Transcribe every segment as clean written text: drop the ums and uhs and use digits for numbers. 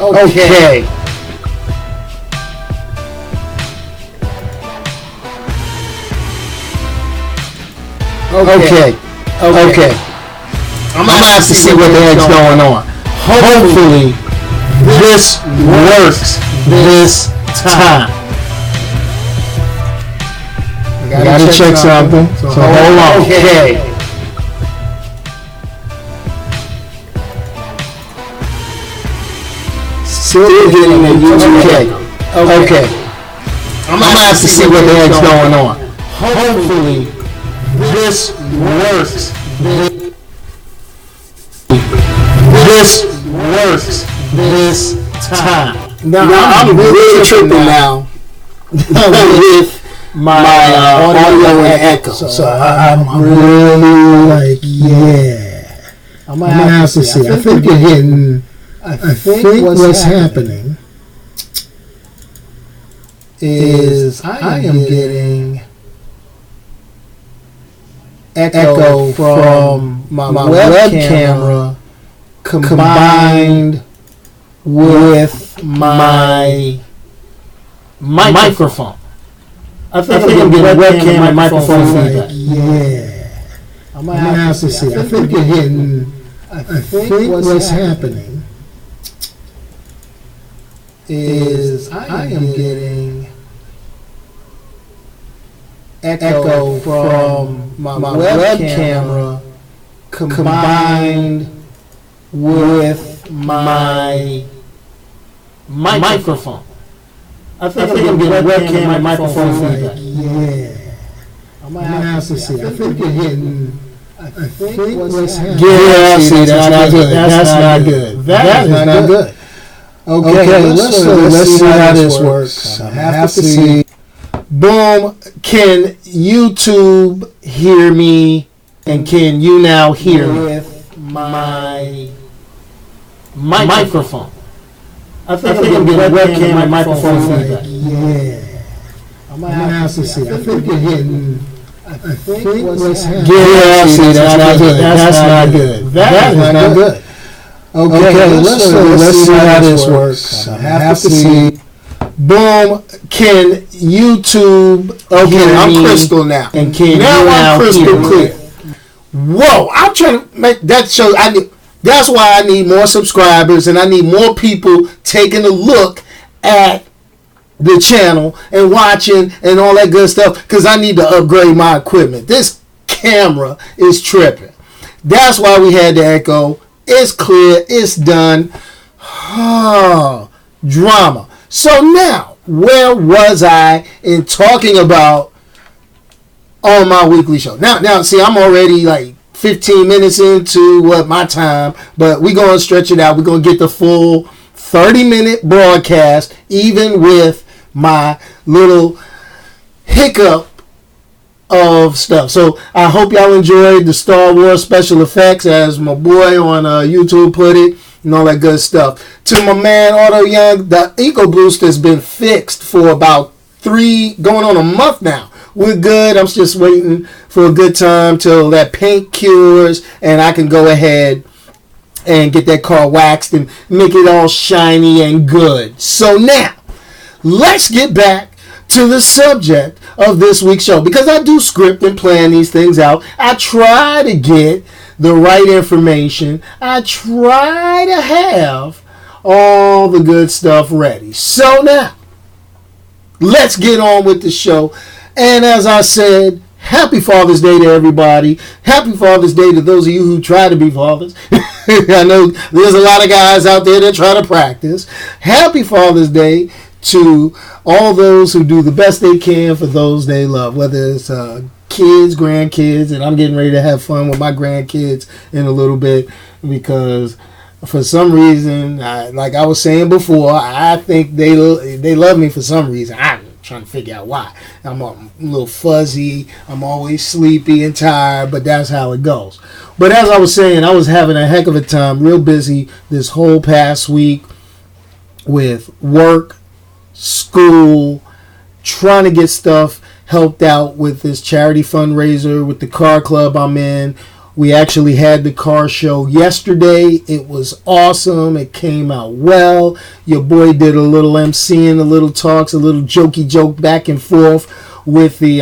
Okay. I'm gonna have to see what the heck's going on. Hopefully, this works this time. I gotta check something. So hold on. Okay. Still getting the YouTube. Okay. I'm gonna have to see what the heck's going on. Hopefully, this works. This works this time. Now I'm really tripping now with my audio and echo. So I'm really like, yeah. I'm gonna have to see. I think you're hitting. I think what's happening is I am getting echo from my web camera combined with my microphone. I think I'm getting webcam and microphone feedback. Yeah. I'm gonna have to see. I think you're hitting. I think what's happening is I am getting echo from my web camera combined with my microphone. I think I'm getting webcam and microphone feedback. Yeah. I'm gonna have to see. I think you're hitting. I think what's happening. Yeah, see, that's not good. That's not good. That is not good. Okay, let's see how this works. I have to see. Boom. Can YouTube hear me? And can you now hear me? With my microphone. I think I'm getting webcam and microphone feedback. Yeah. I'm gonna have to see. I think you're hitting. I think what's happening. Yeah, see, that's not good. That's not good. That is not good. Okay, let's see how this works. I have to see. Boom. Can YouTube hear I'm me? Crystal now. And can now I'm crystal clear. Whoa, I'm trying to make that show. That's why I need more subscribers and I need more people taking a look at the channel and watching and all that good stuff because I need to upgrade my equipment. This camera is tripping. That's why we had the echo. It's clear. It's done. Drama. So now, where was I in talking about on my weekly show? Now, see, I'm already like 15 minutes into my time, but we're going to stretch it out. We're going to get the full 30-minute broadcast, even with my little hiccup of stuff. So I hope y'all enjoyed the Star Wars special effects, as my boy on YouTube put it, and all that good stuff. To my man Otto Young, the Eco Boost has been fixed for about going on a month now. We're good. I'm just waiting for a good time till that paint cures and I can go ahead and get that car waxed and make it all shiny and good. So now, let's get back to the subject of this week's show, because I do script and plan these things out. I try to get the right information. I try to have all the good stuff ready. So now, let's get on with the show. And as I said, happy Father's Day to everybody. Happy Father's Day to those of you who try to be fathers. I know there's a lot of guys out there that try to practice. Happy Father's Day to all those who do the best they can for those they love, whether it's kids, grandkids, and I'm getting ready to have fun with my grandkids in a little bit, because for some reason, like I was saying before, I think they love me for some reason. I'm trying to figure out why. I'm a little fuzzy. I'm always sleepy and tired, but that's how it goes. But as I was saying, I was having a heck of a time, real busy this whole past week with work, school, trying to get stuff helped out with this charity fundraiser with the car club I'm in, We actually had the car show yesterday. It was awesome. It came out well. Your boy did a little MCing, a little talks, a little jokey joke back and forth with the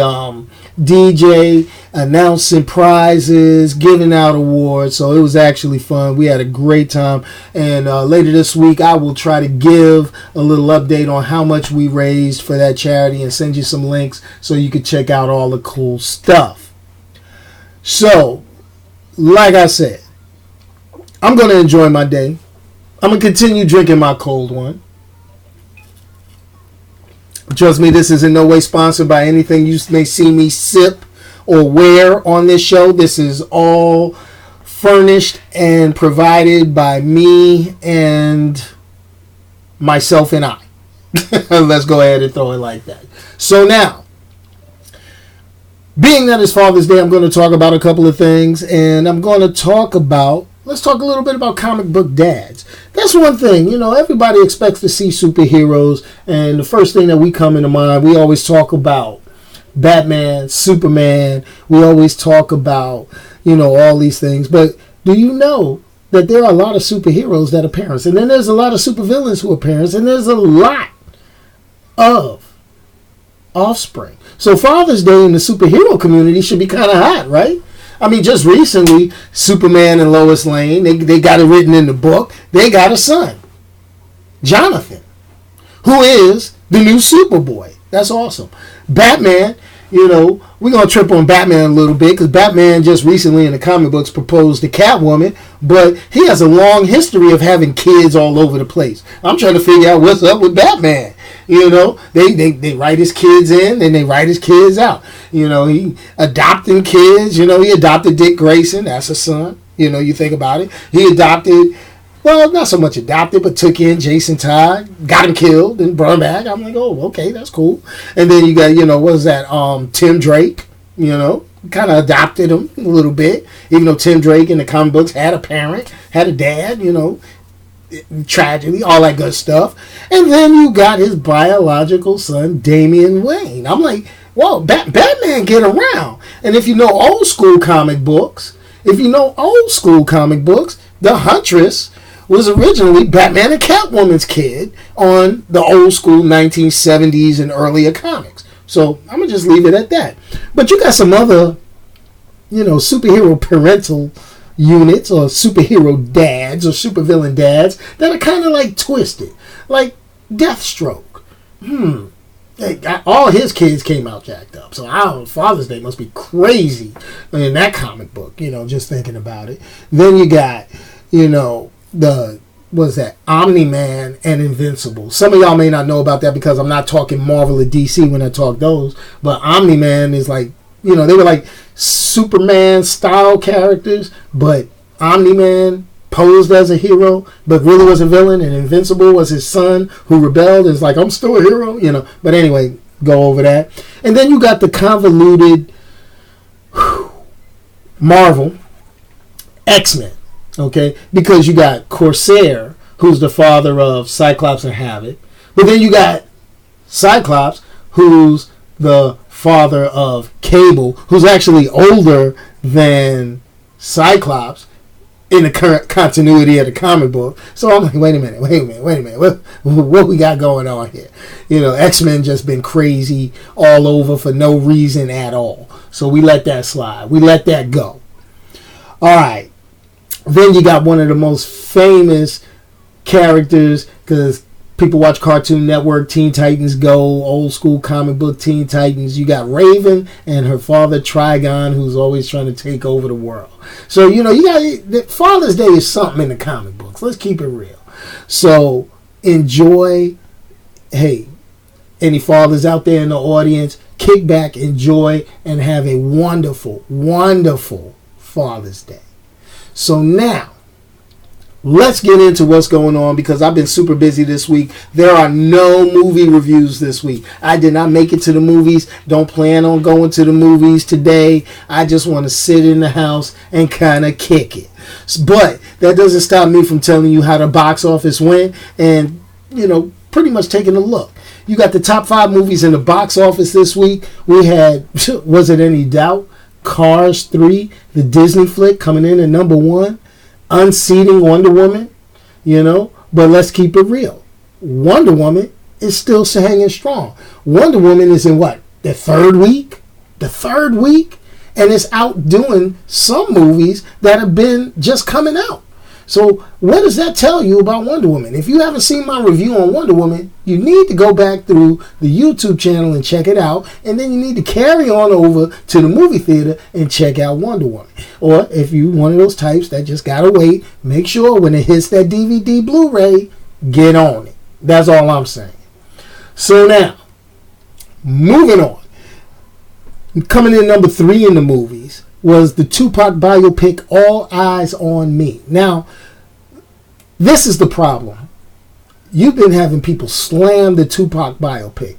DJ, announcing prizes, giving out awards. So it was actually fun. We had a great time. And later this week, I will try to give a little update on how much we raised for that charity and send you some links so you can check out all the cool stuff. So, like I said, I'm going to enjoy my day. I'm going to continue drinking my cold one. Trust me, this is in no way sponsored by anything you may see me sip or wear on this show. This is all furnished and provided by me and myself and I. Let's go ahead and throw it like that. So now, being that it's Father's Day, I'm going to talk about a couple of things, and I'm going to let's talk a little bit about comic book dads. That's one thing, everybody expects to see superheroes, and the first thing that we come into mind, we always talk about Batman, Superman, we always talk about, all these things, but do you know that there are a lot of superheroes that are parents, and then there's a lot of supervillains who are parents, and there's a lot of offspring. So Father's Day in the superhero community should be kind of hot, right? I mean, just recently, Superman and Lois Lane, they got it written in the book. They got a son, Jonathan, who is the new Superboy. That's awesome. Batman, we're going to trip on Batman a little bit because Batman just recently in the comic books proposed to Catwoman, but he has a long history of having kids all over the place. I'm trying to figure out what's up with Batman. They write his kids in and they write his kids out. He adopting kids. He adopted Dick Grayson. That's a son. You think about it. He adopted, well, not so much adopted, but took in Jason Todd, got him killed and brought him back. I'm like, oh, okay, that's cool. And then you got, what was that? Tim Drake, kind of adopted him a little bit. Even though Tim Drake in the comic books had a parent, had a dad, tragedy, all that good stuff. And then you got his biological son, Damian Wayne. I'm like, whoa, Batman get around. And if you know old school comic books, the Huntress was originally Batman and Catwoman's kid on the old school 1970s and earlier comics. So I'm going to just leave it at that. But you got some other, superhero parental units or superhero dads or supervillain dads that are kind of like twisted, like Deathstroke. All his kids came out jacked up, so Father's Day must be crazy in that comic book, just thinking about it. Then you got Omni-Man and Invincible. Some of y'all may not know about that because I'm not talking Marvel or DC when I talk those, but Omni-Man is like, they were like Superman style characters, but Omni-Man posed as a hero but really was a villain, and Invincible was his son who rebelled and is like, I'm still a hero, but anyway, go over that. And then you got the convoluted Marvel X-Men, okay, because you got Corsair, who's the father of Cyclops and Havoc, but then you got Cyclops, who's the father of Cable, who's actually older than Cyclops in the current continuity of the comic book. So I'm like, wait a minute. What we got going on here? X-Men just been crazy all over for no reason at all. So we let that slide. We let that go. All right. Then you got one of the most famous characters, because people watch Cartoon Network, Teen Titans Go, old school comic book Teen Titans. You got Raven and her father Trigon, who's always trying to take over the world. So, you got Father's Day is something in the comic books. Let's keep it real. So, enjoy. Hey, any fathers out there in the audience, kick back, enjoy, and have a wonderful, wonderful Father's Day. So now, let's get into what's going on, because I've been super busy this week. There are no movie reviews this week. I did not make it to the movies. Don't plan on going to the movies today. I just want to sit in the house and kind of kick it. But that doesn't stop me from telling you how the box office went and, pretty much taking a look. You got the top 5 movies in the box office this week. We had, was it any doubt, Cars 3, the Disney flick, coming in at number 1, unseating Wonder Woman, But let's keep it real. Wonder Woman is still hanging strong. Wonder Woman is in what? The third week? And it's outdoing some movies that have been just coming out. So what does that tell you about Wonder Woman? If you haven't seen my review on Wonder Woman, you need to go back through the YouTube channel and check it out. And then you need to carry on over to the movie theater and check out Wonder Woman. Or if you're one of those types that just got to wait, make sure when it hits that DVD Blu-ray, get on it. That's all I'm saying. So now, moving on. Coming in number 3 in the movies was the Tupac biopic, All Eyes on Me. Now, this is the problem. You've been having people slam the Tupac biopic.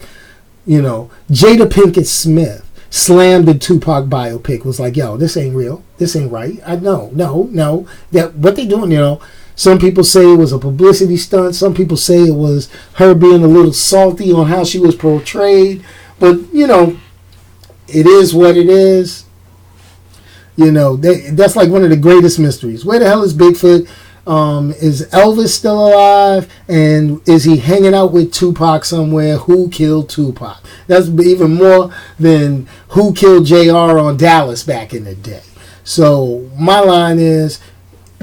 Jada Pinkett Smith slammed the Tupac biopic. Was like, yo, this ain't real. This ain't right. I know. No. That what they doing, Some people say it was a publicity stunt. Some people say it was her being a little salty on how she was portrayed. But, it is what it is. That's like one of the greatest mysteries. Where the hell is Bigfoot? Is Elvis still alive? And is he hanging out with Tupac somewhere? Who killed Tupac? That's even more than who killed JR on Dallas back in the day. So my line is,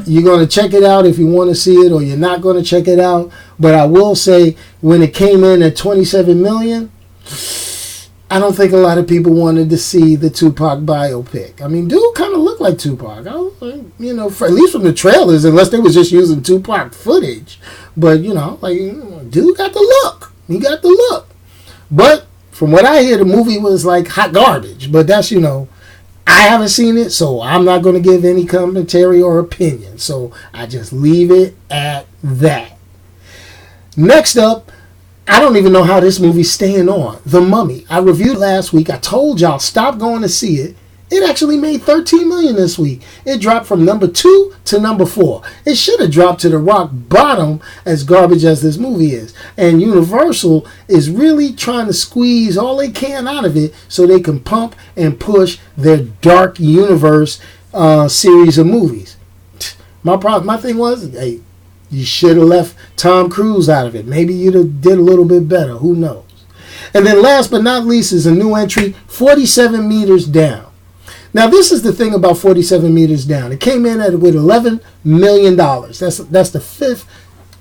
you're going to check it out if you want to see it, or you're not going to check it out. But I will say, when it came in at 27 million, I don't think a lot of people wanted to see the Tupac biopic. I mean, dude kind of looked like Tupac. At least from the trailers, unless they was just using Tupac footage. But, dude got the look. He got the look. But from what I hear, the movie was like hot garbage. But that's, I haven't seen it, so I'm not going to give any commentary or opinion. So I just leave it at that. Next up, I don't even know how this movie's staying on. The Mummy. I reviewed it last week. I told y'all, stop going to see it. It actually made $13 million this week. It dropped from number 2 to number 4. It should have dropped to the rock bottom, as garbage as this movie is. And Universal is really trying to squeeze all they can out of it so they can pump and push their Dark Universe series of movies. My thing was, hey, you should have left Tom Cruise out of it. Maybe you'd have did a little bit better. Who knows? And then last but not least is a new entry, 47 Meters Down. Now, this is the thing about 47 Meters Down. It came in with $11 million. That's the fifth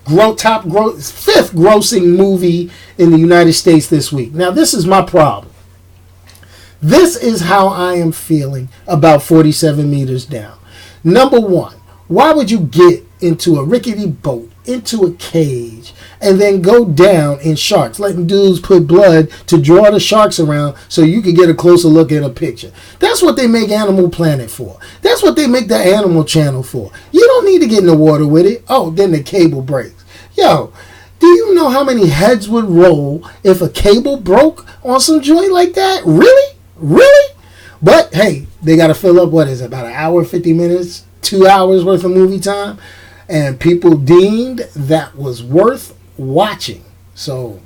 grossing movie in the United States this week. Now, this is my problem. This is how I am feeling about 47 Meters Down. Number one, why would you get into a rickety boat, into a cage, and then go down in sharks, letting dudes put blood to draw the sharks around so you can get a closer look at a picture? That's what they make Animal Planet for. That's what they make the Animal Channel for. You don't need to get in the water with it. Oh, then the cable breaks. Yo, do you know how many heads would roll if a cable broke on some joint like that? Really? Really? But, hey, they got to fill up, what is it, about an hour, 50 minutes, 2 hours worth of movie time? And people deemed that was worth watching. So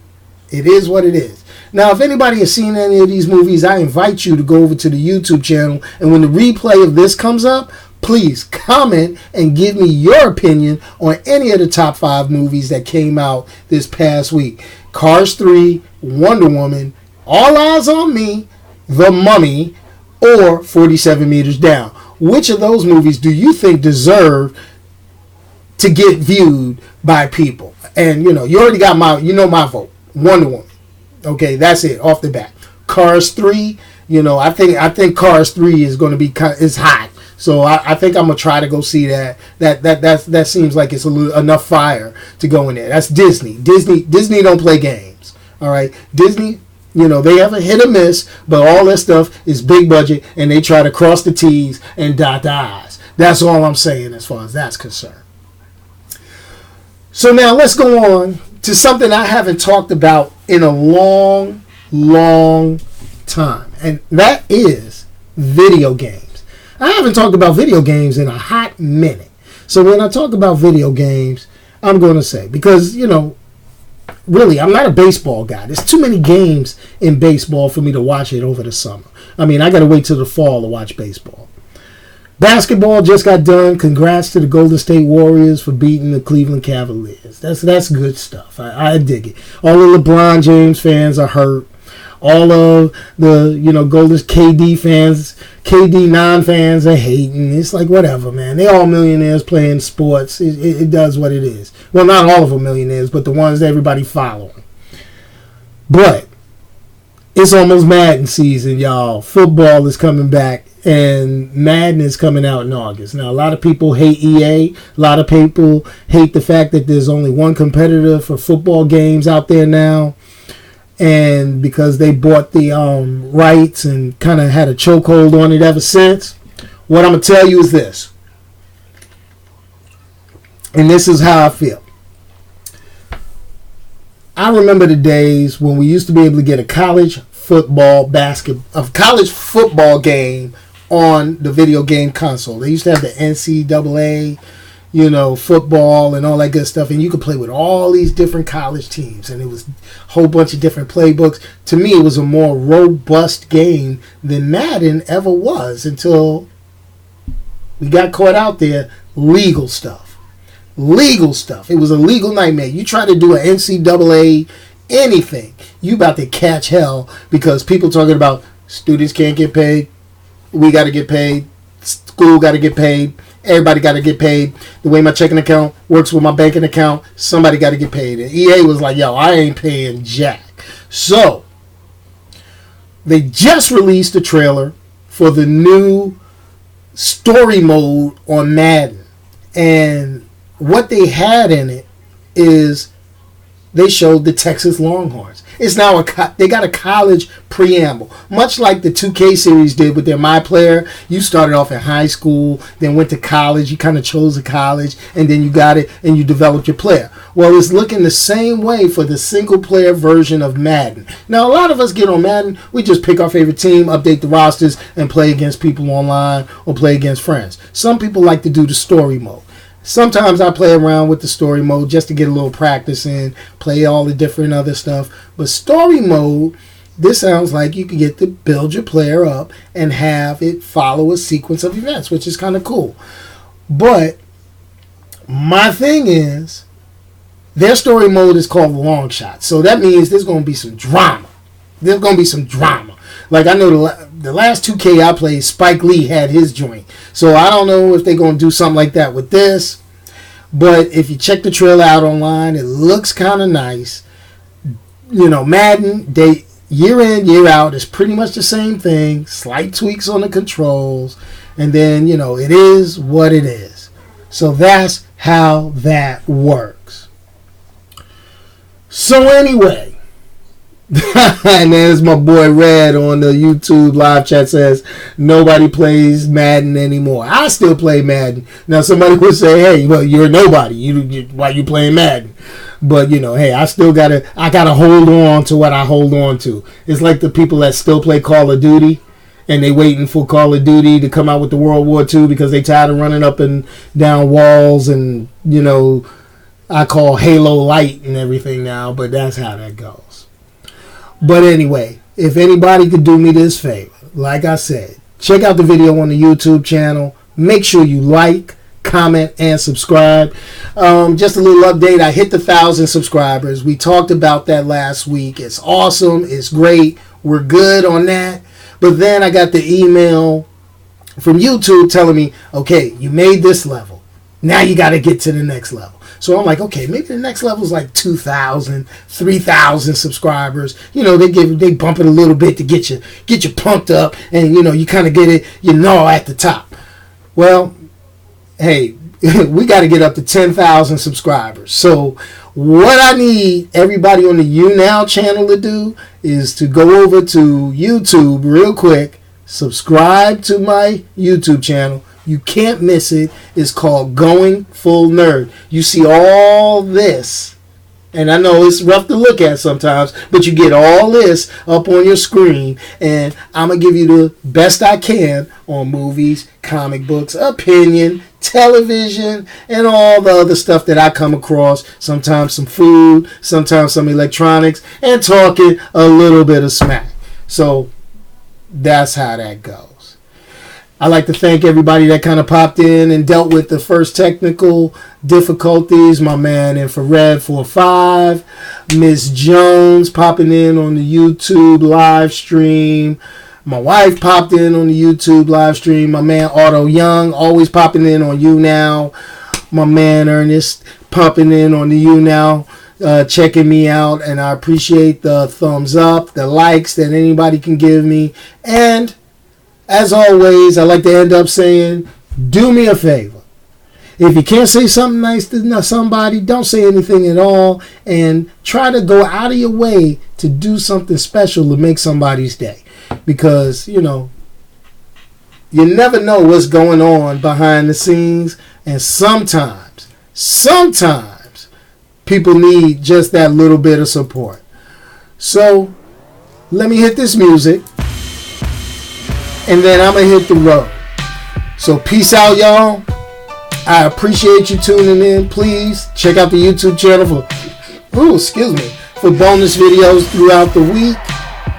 it is what it is. Now, if anybody has seen any of these movies, I invite you to go over to the YouTube channel. And when the replay of this comes up, please comment and give me your opinion on any of the top 5 movies that came out this past week. Cars 3, Wonder Woman, All Eyes on Me, The Mummy, or 47 Meters Down. Which of those movies do you think deserve to get viewed by people? And you already got my vote. Wonder Woman. Okay, that's it off the bat. Cars 3, I think Cars 3 is going to be is hot. So I think I'm gonna try to go see that. That seems like it's enough fire to go in there. That's Disney. Disney don't play games. All right, Disney. They have a hit or miss, but all that stuff is big budget, and they try to cross the T's and dot the I's. That's all I'm saying as far as that's concerned. So now let's go on to something I haven't talked about in a long, long time, and that is video games. I haven't talked about video games in a hot minute. So when I talk about video games, I'm going to say, because, really, I'm not a baseball guy. There's too many games in baseball for me to watch it over the summer. I mean, I got to wait till the fall to watch baseball. Basketball just got done. Congrats to the Golden State Warriors for beating the Cleveland Cavaliers. That's good stuff. I dig it. All the LeBron James fans are hurt. All of the Golden KD fans, KD non-fans are hating. It's like whatever, man. They all millionaires playing sports. It does what it is. Well, not all of them millionaires, but the ones that everybody following. But it's almost Madden season, y'all. Football is coming back. And Madden is coming out in August. Now, a lot of people hate EA. A lot of people hate the fact that there's only one competitor for football games out there now. And because they bought the rights and kind of had a chokehold on it ever since. What I'm going to tell you is this. And this is how I feel. I remember the days when we used to be able to get a college football game on the video game console. They used to have the NCAA, football and all that good stuff, and you could play with all these different college teams, and it was a whole bunch of different playbooks. To me, it was a more robust game than Madden ever was until we got caught out there. Legal stuff. It was a legal nightmare. You try to do an NCAA anything, you about to catch hell because people talking about students can't get paid. We got to get paid. School got to get paid. Everybody got to get paid. The way my checking account works with my banking account, somebody got to get paid. And EA was like, yo, I ain't paying jack. So, they just released a trailer for the new story mode on Madden. And what they had in it is they showed the Texas Longhorns. It's now they got a college preamble, much like the 2K series did with their MyPlayer. You started off in high school, then went to college. You kind of chose a college, and then you got it, and you developed your player. Well, it's looking the same way for the single-player version of Madden. Now, a lot of us get on Madden. We just pick our favorite team, update the rosters, and play against people online or play against friends. Some people like to do the story mode. Sometimes I play around with the story mode just to get a little practice in, play all the different other stuff. But story mode, this sounds like you can get to build your player up and have it follow a sequence of events, which is kind of cool. But my thing is, their story mode is called Longshot. So that means there's going to be some drama. Like I know the last 2K I played, Spike Lee had his joint. So I don't know if they're going to do something like that with this. But if you check the trailer out online, it looks kind of nice. Madden, year in, year out, is pretty much the same thing. Slight tweaks on the controls. And then, it is what it is. So that's how that works. So anyway. And there's my boy Red on the YouTube live chat says nobody plays Madden anymore. I still play Madden. Now somebody would say, hey, well, you're nobody. Why you playing Madden? But hey, I gotta hold on to what I hold on to. It's like the people that still play Call of Duty and they waiting for Call of Duty to come out with the World War II because they tired of running up and down walls and I call Halo Light and everything now, but that's how that goes. But anyway, if anybody could do me this favor, like I said, check out the video on the YouTube channel. Make sure you like, comment, and subscribe. Just a little update. I hit the 1,000 subscribers. We talked about that last week. It's awesome. It's great. We're good on that. But then I got the email from YouTube telling me, okay, you made this level. Now you got to get to the next level. So I'm like, okay, maybe the next level is like 2,000, 3,000 subscribers. They bump it a little bit to get you pumped up, and you kind of get it, at the top. Well, hey, we got to get up to 10,000 subscribers. So what I need everybody on the YouNow channel to do is to go over to YouTube real quick, subscribe to my YouTube channel. You can't miss it. It's called GoingFullNerd. You see all this And I know it's rough to look at sometimes, but you get all this up on your screen, and I'm going to give you the best I can on movies, comic books, opinion, television, and all the other stuff that I come across. Sometimes some food, sometimes some electronics, and talking a little bit of smack. So that's how that goes. I'd like to thank everybody that kind of popped in and dealt with the first technical difficulties. My man Infrared 45, Miss Jones popping in on the YouTube live stream. My wife popped in on the YouTube live stream. My man Otto Young always popping in on You Now. My man Ernest popping in on the You Now, checking me out, and I appreciate the thumbs up, the likes that anybody can give me. And as always, I like to end up saying, do me a favor. If you can't say something nice to somebody, don't say anything at all, and try to go out of your way to do something special to make somebody's day. Because, you never know what's going on behind the scenes, and sometimes people need just that little bit of support. So, let me hit this music, and then I'm going to hit the road. So peace out, y'all. I appreciate you tuning in. Please check out the YouTube channel for bonus videos throughout the week.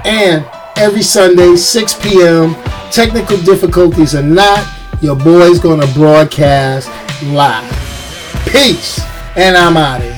And every Sunday, 6 p.m. Technical difficulties or not, your boy's going to broadcast live. Peace. And I'm out of here.